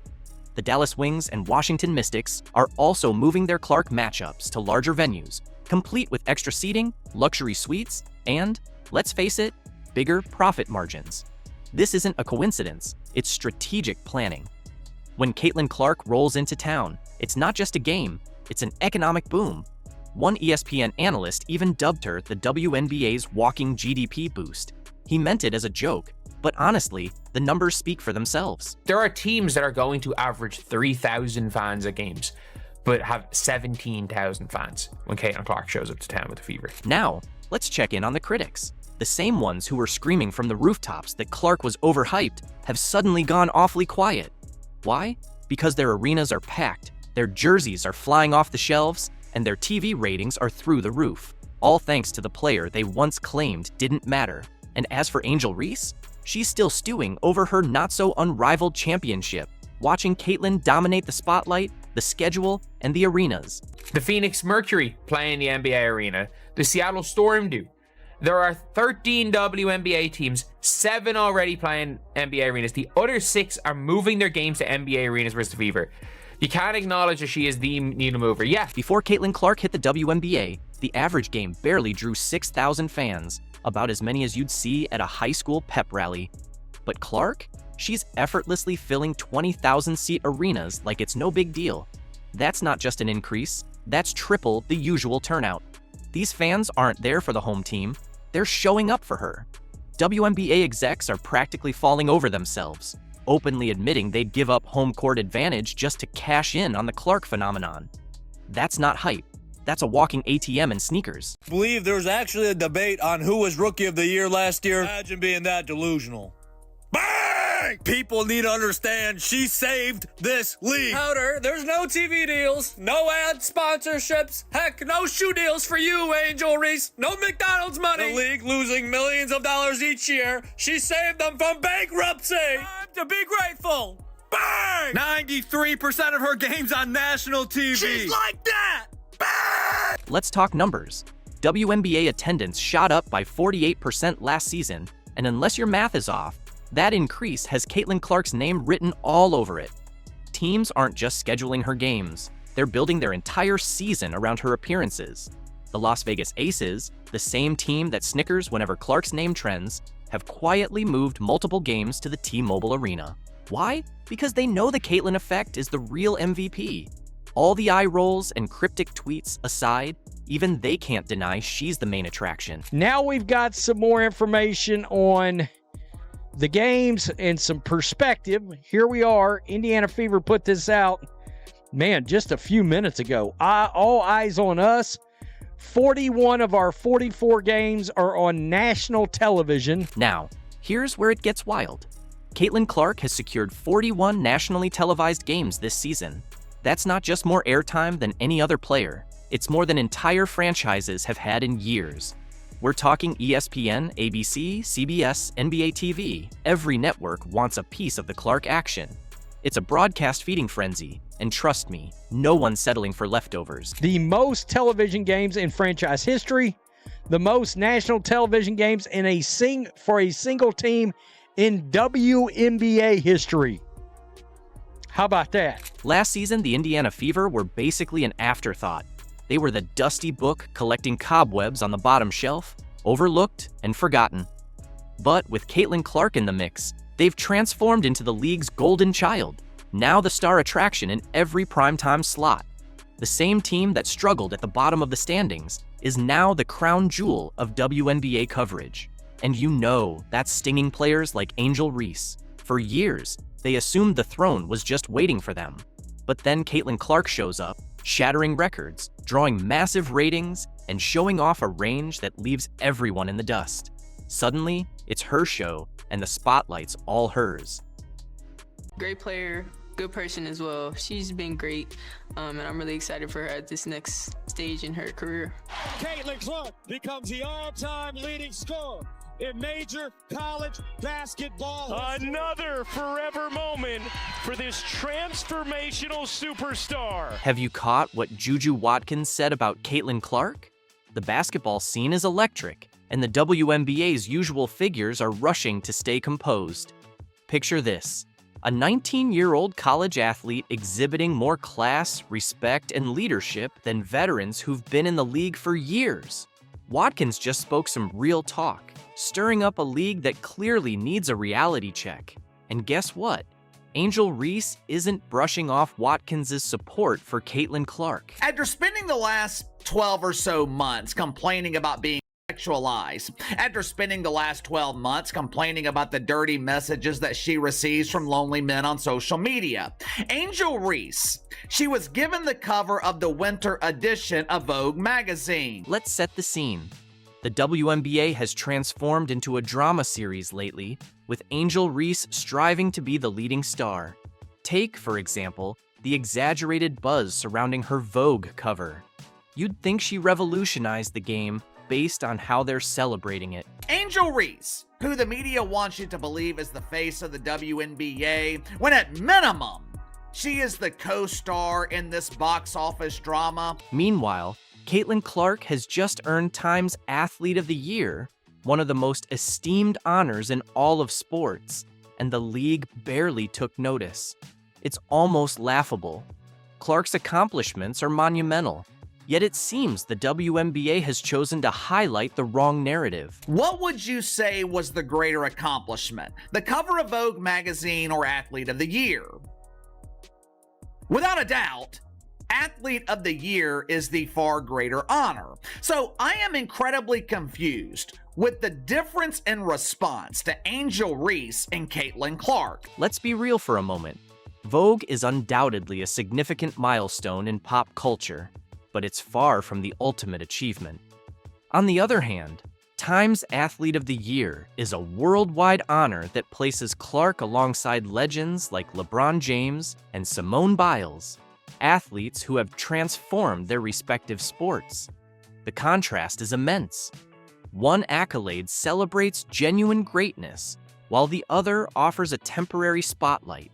The Dallas Wings and Washington Mystics are also moving their Clark matchups to larger venues, complete with extra seating, luxury suites, and, let's face it, bigger profit margins. This isn't a coincidence, it's strategic planning. When Caitlin Clark rolls into town, it's not just a game, it's an economic boom. One ESPN analyst even dubbed her the WNBA's walking GDP boost. He meant it as a joke, but honestly, the numbers speak for themselves. There are teams that are going to average 3,000 fans at games, but have 17,000 fans when Caitlin Clark shows up to town with a fever. Now, let's check in on the critics. The same ones who were screaming from the rooftops that Clark was overhyped have suddenly gone awfully quiet. Why? Because their arenas are packed, their jerseys are flying off the shelves, and their TV ratings are through the roof. All thanks to the player they once claimed didn't matter. And as for Angel Reese, she's still stewing over her not-so-unrivaled championship, watching Caitlin dominate the spotlight, the schedule, and the arenas. The Phoenix Mercury play in the NBA arena. The Seattle Storm do. There are 13 WNBA teams, 7 already playing NBA arenas. The other 6 are moving their games to NBA arenas versus the Fever. You can't acknowledge that she is the needle mover. Yeah. Before Caitlin Clark hit the WNBA, the average game barely drew 6,000 fans, about as many as you'd see at a high school pep rally. But Clark? She's effortlessly filling 20,000-seat arenas like it's no big deal. That's not just an increase, that's triple the usual turnout. These fans aren't there for the home team, they're showing up for her. WNBA execs are practically falling over themselves, openly admitting they'd give up home court advantage just to cash in on the Clark phenomenon. That's not hype. That's a walking ATM and sneakers. I believe there was actually a debate on who was Rookie of the Year last year. Imagine being that delusional. Bang! People need to understand she saved this league. Powder, there's no TV deals, no ad sponsorships, heck, no shoe deals for you, Angel Reese, no McDonald's money. The league losing millions of dollars each year. She saved them from bankruptcy. Time to be grateful. Bang! 93% of her games on national TV. She's like that. Bang! Let's talk numbers. WNBA attendance shot up by 48% last season, and unless your math is off, that increase has Caitlin Clark's name written all over it. Teams aren't just scheduling her games, they're building their entire season around her appearances. The Las Vegas Aces, the same team that snickers whenever Clark's name trends, have quietly moved multiple games to the T-Mobile Arena. Why? Because they know the Caitlin effect is the real MVP. All the eye rolls and cryptic tweets aside, even they can't deny she's the main attraction. Now we've got some more information on the games and some perspective. Here we are. Indiana Fever put this out, man, just a few minutes ago. All eyes on us. 41 of our 44 games are on national television. Now, here's where it gets wild. Caitlin Clark has secured 41 nationally televised games this season. That's not just more airtime than any other player. It's more than entire franchises have had in years. We're talking ESPN, ABC, CBS, NBA TV. Every network wants a piece of the Clark action. It's a broadcast feeding frenzy, and trust me, no one's settling for leftovers. The most television games in franchise history, the most national television games in for a single team in WNBA history. How about that? Last season, the Indiana Fever were basically an afterthought. They were the dusty book collecting cobwebs on the bottom shelf, overlooked and forgotten. But with Caitlin Clark in the mix, they've transformed into the league's golden child, now the star attraction in every primetime slot. The same team that struggled at the bottom of the standings is now the crown jewel of WNBA coverage. And you know that's stinging players like Angel Reese. For years, they assumed the throne was just waiting for them. But then Caitlin Clark shows up, shattering records, drawing massive ratings, and showing off a range that leaves everyone in the dust. Suddenly, it's her show, and the spotlight's all hers. Great player, good person as well. She's been great, and I'm really excited for her at this next stage in her career. Caitlin Clark becomes the all-time leading scorer in major college basketball. Another forever moment for this transformational superstar. Have you caught what Juju Watkins said about Caitlin Clark? The basketball scene is electric, and the WNBA's usual figures are rushing to stay composed. Picture this: a 19-year-old college athlete exhibiting more class, respect, and leadership than veterans who've been in the league for years. Watkins just spoke some real talk, stirring up a league that clearly needs a reality check. And guess what? Angel Reese isn't brushing off Watkins' support for Caitlin Clark. After spending the last 12 or so months complaining about being sexualized, after spending the last 12 months complaining about the dirty messages that she receives from lonely men on social media, Angel Reese, she was given the cover of the winter edition of Vogue magazine. Let's set the scene. The WNBA has transformed into a drama series lately, with Angel Reese striving to be the leading star. Take, for example, the exaggerated buzz surrounding her Vogue cover. You'd think she revolutionized the game based on how they're celebrating it. Angel Reese, who the media wants you to believe is the face of the WNBA, when at minimum, she is the co-star in this box office drama. Meanwhile, Caitlin Clark has just earned Time's Athlete of the Year, one of the most esteemed honors in all of sports, and the league barely took notice. It's almost laughable. Clark's accomplishments are monumental, yet it seems the WNBA has chosen to highlight the wrong narrative. What would you say was the greater accomplishment? The cover of Vogue magazine or Athlete of the Year? Without a doubt, Athlete of the Year is the far greater honor. So I am incredibly confused with the difference in response to Angel Reese and Caitlin Clark. Let's be real for a moment. Vogue is undoubtedly a significant milestone in pop culture, but it's far from the ultimate achievement. On the other hand, Time's Athlete of the Year is a worldwide honor that places Clark alongside legends like LeBron James and Simone Biles, athletes who have transformed their respective sports. The contrast is immense. One accolade celebrates genuine greatness, while the other offers a temporary spotlight.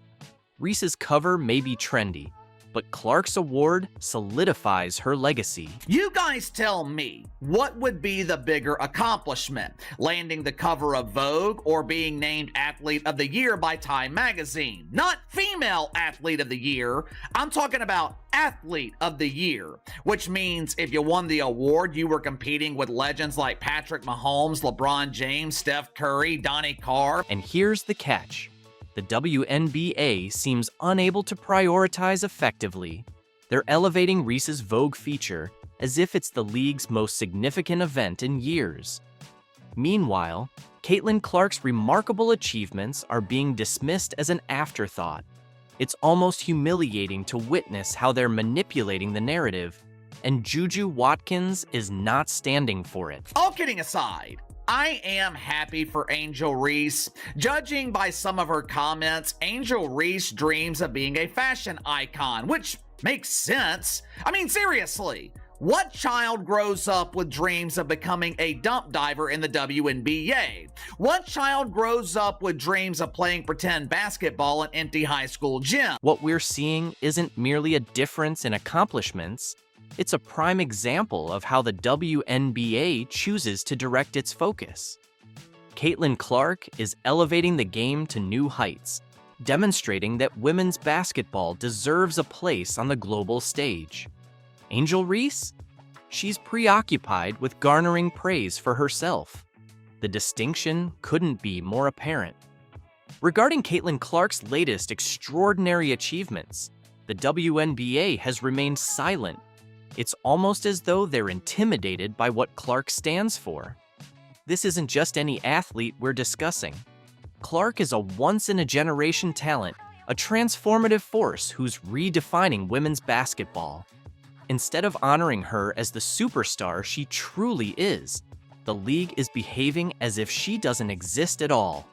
Reese's cover may be trendy, but Clark's award solidifies her legacy. You guys tell me, what would be the bigger accomplishment? Landing the cover of Vogue or being named Athlete of the Year by Time magazine? Not Female Athlete of the Year, I'm talking about Athlete of the Year, which means if you won the award, you were competing with legends like Patrick Mahomes, LeBron James, Steph Curry, Donnie Carr. And here's the catch. The WNBA seems unable to prioritize effectively. They're elevating Reese's Vogue feature as if it's the league's most significant event in years. Meanwhile, Caitlin Clark's remarkable achievements are being dismissed as an afterthought. It's almost humiliating to witness how they're manipulating the narrative, and Juju Watkins is not standing for it. All kidding aside, I am happy for Angel Reese. Judging by some of her comments, Angel Reese dreams of being a fashion icon, which makes sense. I mean, seriously, what child grows up with dreams of becoming a dump diver in the WNBA? What child grows up with dreams of playing pretend basketball in empty high school gym? What we're seeing isn't merely a difference in accomplishments. It's a prime example of how the WNBA chooses to direct its focus. Caitlin Clark is elevating the game to new heights, demonstrating that women's basketball deserves a place on the global stage. Angel Reese? She's preoccupied with garnering praise for herself. The distinction couldn't be more apparent. Regarding Caitlin Clark's latest extraordinary achievements, the WNBA has remained silent. It's almost as though they're intimidated by what Clark stands for. This isn't just any athlete we're discussing. Clark is a once-in-a-generation talent, a transformative force who's redefining women's basketball. Instead of honoring her as the superstar she truly is, the league is behaving as if she doesn't exist at all.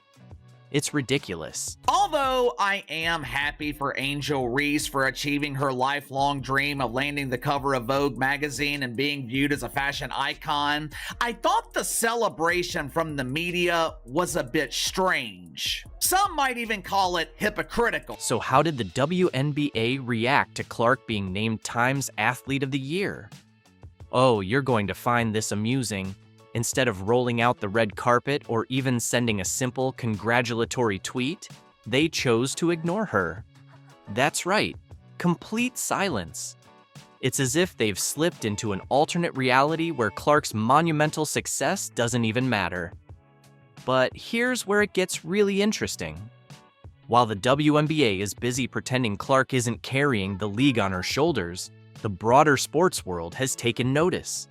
It's ridiculous. Although I am happy for Angel Reese for achieving her lifelong dream of landing the cover of Vogue magazine and being viewed as a fashion icon, I thought the celebration from the media was a bit strange. Some might even call it hypocritical. So how did the WNBA react to Clark being named Time's Athlete of the Year? Oh, you're going to find this amusing. Instead of rolling out the red carpet or even sending a simple congratulatory tweet, they chose to ignore her. That's right, complete silence. It's as if they've slipped into an alternate reality where Clark's monumental success doesn't even matter. But here's where it gets really interesting. While the WNBA is busy pretending Clark isn't carrying the league on her shoulders, the broader sports world has taken notice.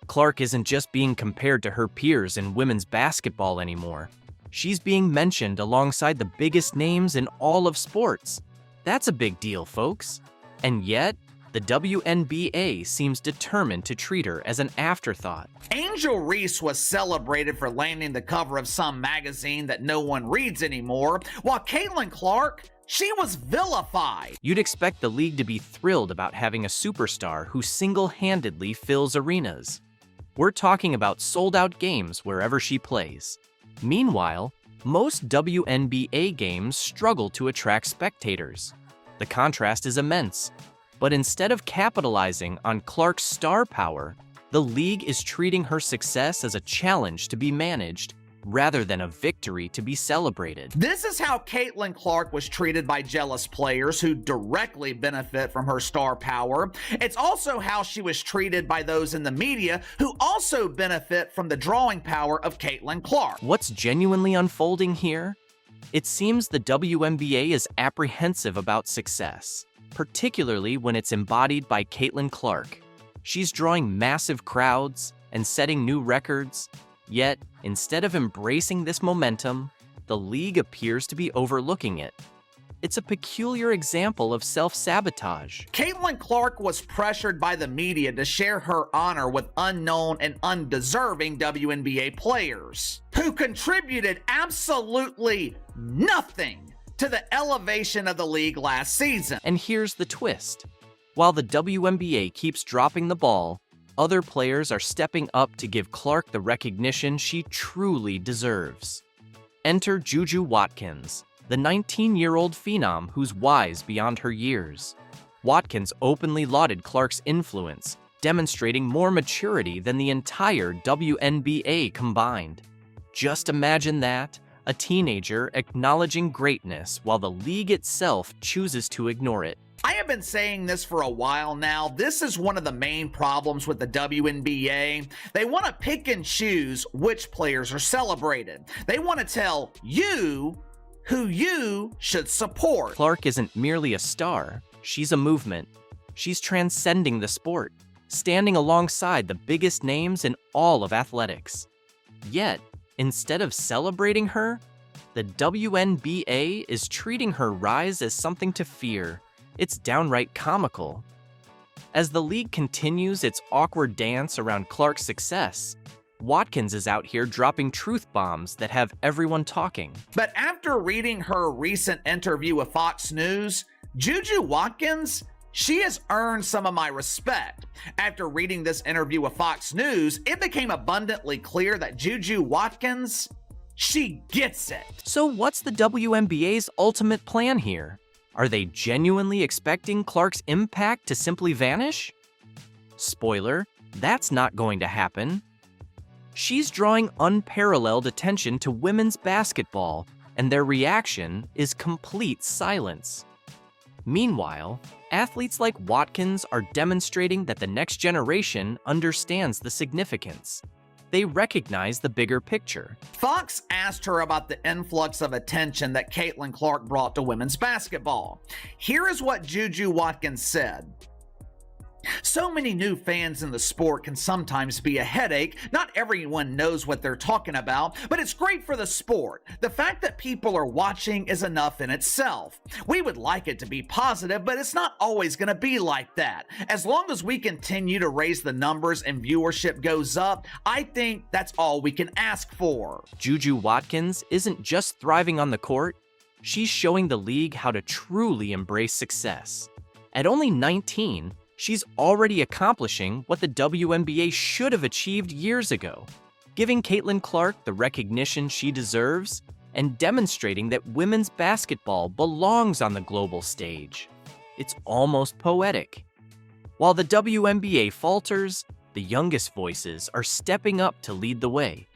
Clark isn't just being compared to her peers in women's basketball anymore. She's being mentioned alongside the biggest names in all of sports. That's a big deal, folks. And yet, the WNBA seems determined to treat her as an afterthought. Angel Reese was celebrated for landing the cover of some magazine that no one reads anymore, while Caitlin Clark, she was vilified. You'd expect the league to be thrilled about having a superstar who single-handedly fills arenas. We're talking about sold-out games wherever she plays. Meanwhile, most WNBA games struggle to attract spectators. The contrast is immense. But instead of capitalizing on Clark's star power, the league is treating her success as a challenge to be managed rather than a victory to be celebrated. This is how Caitlin Clark was treated by jealous players who directly benefit from her star power. It's also how she was treated by those in the media who also benefit from the drawing power of Caitlin Clark. What's genuinely unfolding here? It seems the WNBA is apprehensive about success, particularly when it's embodied by Caitlin Clark. She's drawing massive crowds and setting new records. Yet, instead of embracing this momentum, the league appears to be overlooking it. It's a peculiar example of self-sabotage. Caitlin Clark was pressured by the media to share her honor with unknown and undeserving WNBA players who contributed absolutely nothing to the elevation of the league last season. And here's the twist. While the WNBA keeps dropping the ball, other players are stepping up to give Clark the recognition she truly deserves. Enter Juju Watkins, the 19-year-old phenom who's wise beyond her years. Watkins openly lauded Clark's influence, demonstrating more maturity than the entire WNBA combined. Just imagine that, a teenager acknowledging greatness while the league itself chooses to ignore it. I have been saying this for a while now. This is one of the main problems with the WNBA. They want to pick and choose which players are celebrated. They want to tell you who you should support. Clark isn't merely a star. She's a movement. She's transcending the sport, standing alongside the biggest names in all of athletics. Yet, instead of celebrating her, the WNBA is treating her rise as something to fear. It's downright comical. As the league continues its awkward dance around Clark's success, Watkins is out here dropping truth bombs that have everyone talking. But after reading her recent interview with Fox News, Juju Watkins, she has earned some of my respect. After reading this interview with Fox News, it became abundantly clear that Juju Watkins, she gets it. So what's the WNBA's ultimate plan here? Are they genuinely expecting Clark's impact to simply vanish? Spoiler, that's not going to happen. She's drawing unparalleled attention to women's basketball, and their reaction is complete silence. Meanwhile, athletes like Watkins are demonstrating that the next generation understands the significance. They recognize the bigger picture. Fox asked her about the influx of attention that Caitlin Clark brought to women's basketball. Here is what Juju Watkins said. So many new fans in the sport can sometimes be a headache. Not everyone knows what they're talking about, but it's great for the sport. The fact that people are watching is enough in itself. We would like it to be positive, but it's not always going to be like that. As long as we continue to raise the numbers and viewership goes up, I think that's all we can ask for. Juju Watkins isn't just thriving on the court, she's showing the league how to truly embrace success. At only 19, she's already accomplishing what the WNBA should have achieved years ago, giving Caitlin Clark the recognition she deserves and demonstrating that women's basketball belongs on the global stage. It's almost poetic. While the WNBA falters, the youngest voices are stepping up to lead the way.